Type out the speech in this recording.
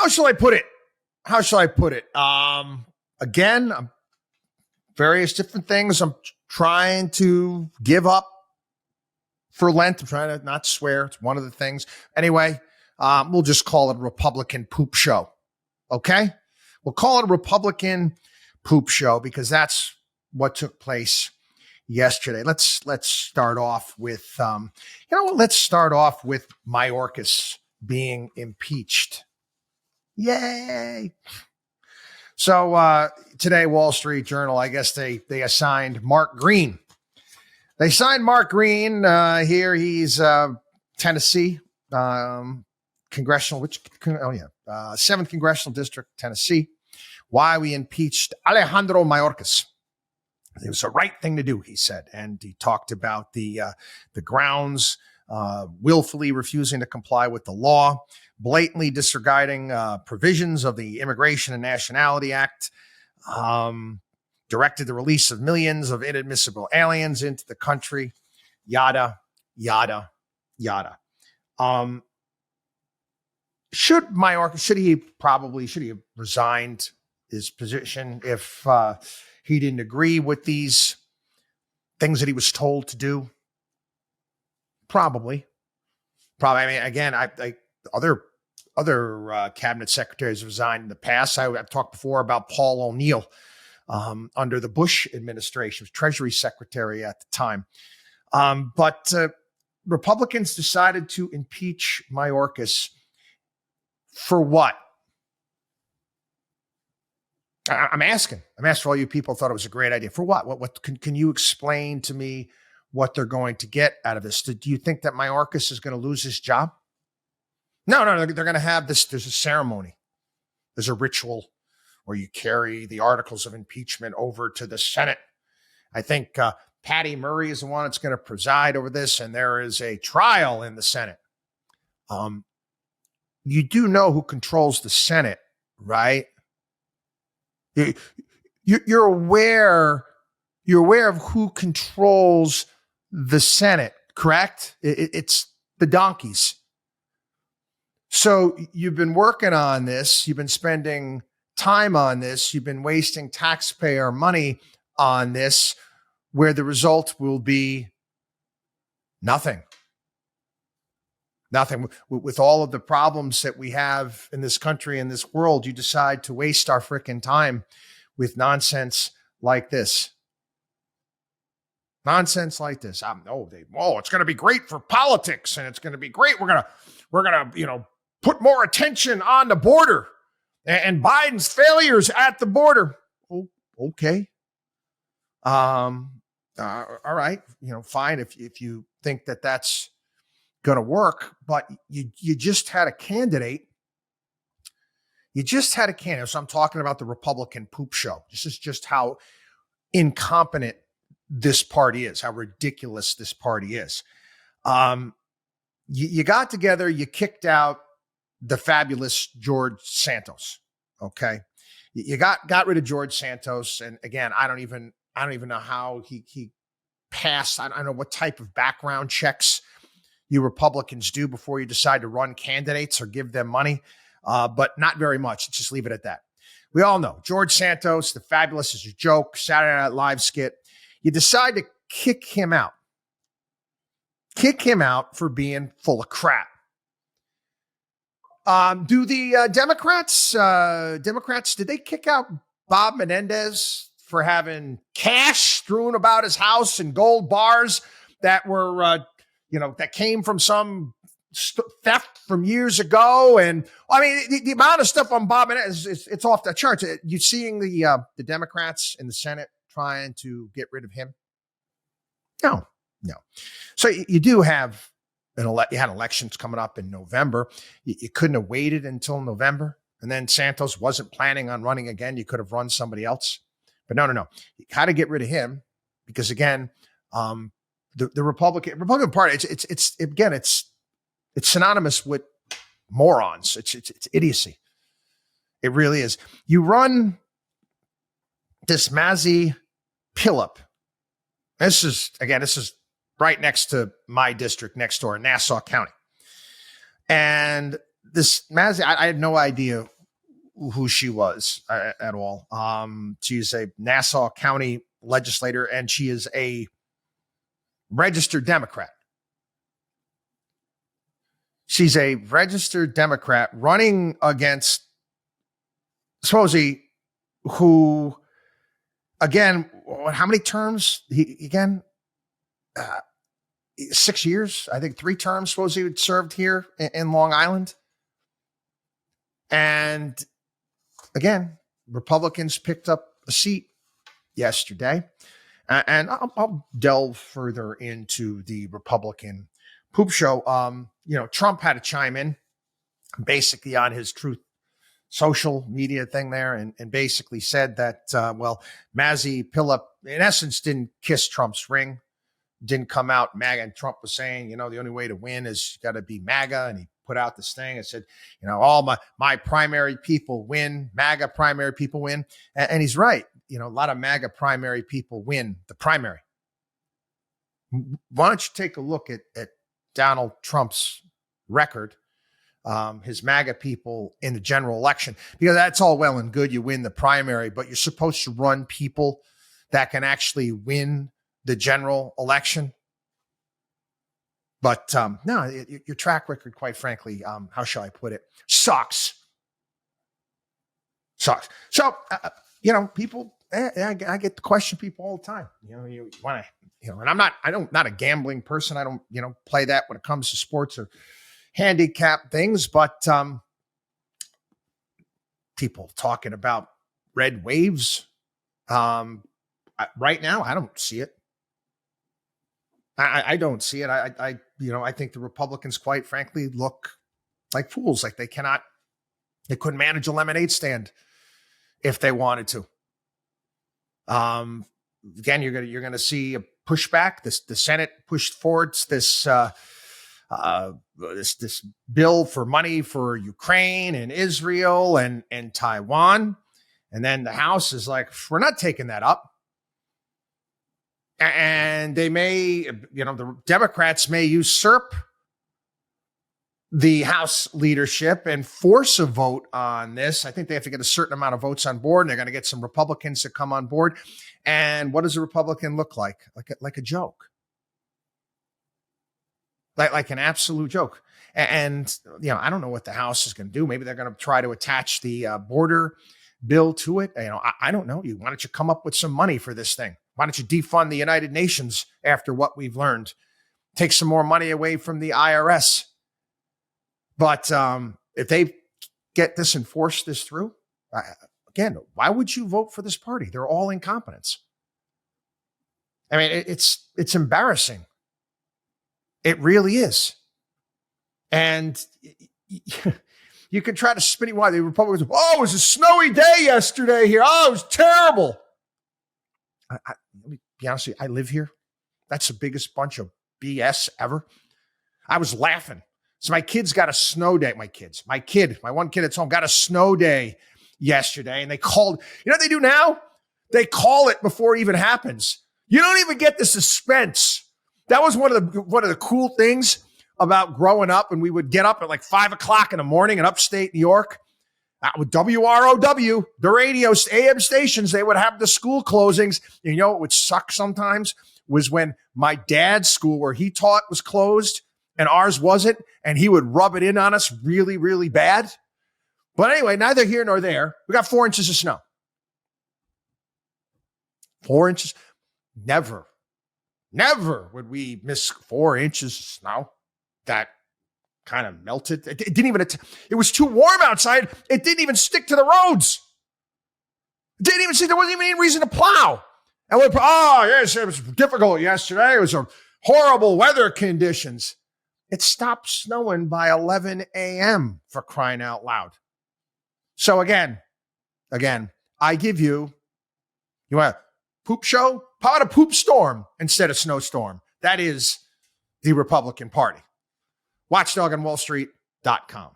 how shall I put it? Again, various different things I'm trying to give up for Lent. I'm trying to not swear. It's one of the things. Anyway, we'll just call it a Republican poop show. Okay? We'll call it a Republican poop show because that's what took place yesterday. Let's start off with, let's start off with Mayorkas being impeached. Yay. So today, Wall Street Journal, I guess they assigned Mark Green. They signed Mark Green here. He's Tennessee congressional, 7th Congressional District, Tennessee. Why we impeached Alejandro Mayorkas. It was the right thing to do, he said. And he talked about the grounds, willfully refusing to comply with the law, blatantly disregarding provisions of the Immigration and Nationality Act, directed the release of millions of inadmissible aliens into the country, yada, yada, yada. Should he have resigned his position if he didn't agree with these things that he was told to do? Probably. I mean, again, other cabinet secretaries have resigned in the past. I've talked before about Paul O'Neill under the Bush administration, was Treasury Secretary at the time. But Republicans decided to impeach Mayorkas for what? I'm asking all you people who thought it was a great idea. For what? What can you explain to me what they're going to get out of this? Do you think that Mayorkas is going to lose his job? No. They're going to have this. There's a ceremony. There's a ritual where you carry the articles of impeachment over to the Senate. I think Patty Murray is the one that's going to preside over this, and there is a trial in the Senate. You do know who controls the Senate, right? You're aware of who controls the Senate, correct? It's the donkeys. So you've been working on this. You've been spending time on this. You've been wasting taxpayer money on this, where the result will be nothing. Nothing. With all of the problems that we have in this country and this world, you decide to waste our frickin' time with nonsense like this. Nonsense like this. It's going to be great for politics, and it's going to be great. We're gonna, put more attention on the border and Biden's failures at the border. Oh, okay. All right. Fine if you think that that's going to work, but you just had a candidate. So I'm talking about the Republican poop show. This is just how incompetent this party is, how ridiculous this party is. You got together, you kicked out the fabulous George Santos. Okay. You got rid of George Santos. And again, I don't even know how he passed. I don't know what type of background checks you Republicans do before you decide to run candidates or give them money, but not very much. Let's just leave it at that. We all know George Santos, the fabulous is a joke, Saturday Night Live skit. You decide to kick him out. Kick him out for being full of crap. Do the Democrats, did they kick out Bob Menendez for having cash strewn about his house and gold bars that were, that came from some theft from years ago? And I mean, the amount of stuff on Bob Menendez, it's off the charts. You seeing the Democrats in the Senate trying to get rid of him? No. So you do have you had elections coming up in November. You couldn't have waited until November, and then Santos wasn't planning on running again. You could have run somebody else, but no. You got to get rid of him because again, the Republican Party, it's synonymous with morons. It's idiocy. It really is. You run this Mazi Pillup. This is right next to my district next door in Nassau County. And this Mazzy, I had no idea who she was at all. She's a Nassau County legislator, and she is a registered Democrat. She's a registered Democrat running against Suozzi, who, again, how many terms? Again, 6 years. I think 3 terms Suozzi served here in Long Island. And again, Republicans picked up a seat yesterday. And I'll delve further into the Republican poop show. Trump had to chime in basically on his Truth social media thing there and basically said that, Mazi Pilip, in essence, didn't kiss Trump's ring, didn't come out MAGA. And Trump was saying, the only way to win is you got to be MAGA. And he put out this thing and said, all my primary people win, MAGA primary people win. And he's right. A lot of MAGA primary people win the primary. Why don't you take a look at Donald Trump's record, his MAGA people in the general election, because that's all well and good. You win the primary, but you're supposed to run people that can actually win the general election. But no, your track record, quite frankly, how shall I put it, sucks. So, people, I get the question people all the time. You want to, and I'm not a gambling person. I don't, play that when it comes to sports or handicap things. But people talking about red waves. Right now, I don't see it. I don't see it. I think the Republicans, quite frankly, look like fools. Like they couldn't manage a lemonade stand if they wanted to. Again, you're gonna see a pushback. The Senate pushed forward this bill for money for Ukraine and Israel and Taiwan, and then the House is like, we're not taking that up. And they may, the Democrats may usurp the House leadership and force a vote on this. I think they have to get a certain amount of votes on board, and they're going to get some Republicans to come on board. And what does a Republican look like? Like a joke. Like an absolute joke. And I don't know what the House is going to do. Maybe they're going to try to attach the border bill to it. I don't know. Why don't you come up with some money for this thing? Why don't you defund the United Nations after what we've learned? Take some more money away from the IRS. But if they get this and force this through, again, why would you vote for this party? They're all incompetents. I mean, it's embarrassing. It really is. And you can try to spin it why the Republicans, it was a snowy day yesterday here. Oh, it was terrible. Let me be honest with you, I live here. That's the biggest bunch of BS ever. I was laughing. So my kids got a snow day. My one kid at home got a snow day yesterday, and they called. You know what they do now? They call it before it even happens. You don't even get the suspense. That was one of the cool things about growing up, and we would get up at like 5:00 in the morning in upstate New York. With WROW, the radio AM stations, they would have the school closings. And what would suck sometimes was when my dad's school where he taught was closed and ours wasn't, and he would rub it in on us really, really bad. But anyway, neither here nor there. We got 4 inches of snow. 4 inches. Never would we miss 4 inches of snow. That kind of melted. It didn't even, it was too warm outside. It didn't even stick to the roads. It didn't even see, there wasn't even any reason to plow. And yes, it was difficult yesterday. It was a horrible weather conditions. It stopped snowing by 11 a.m. for crying out loud. So again, I give you want a poop show? How about a poop storm instead of snowstorm? That is the Republican Party. WatchDog on WallStreet.com.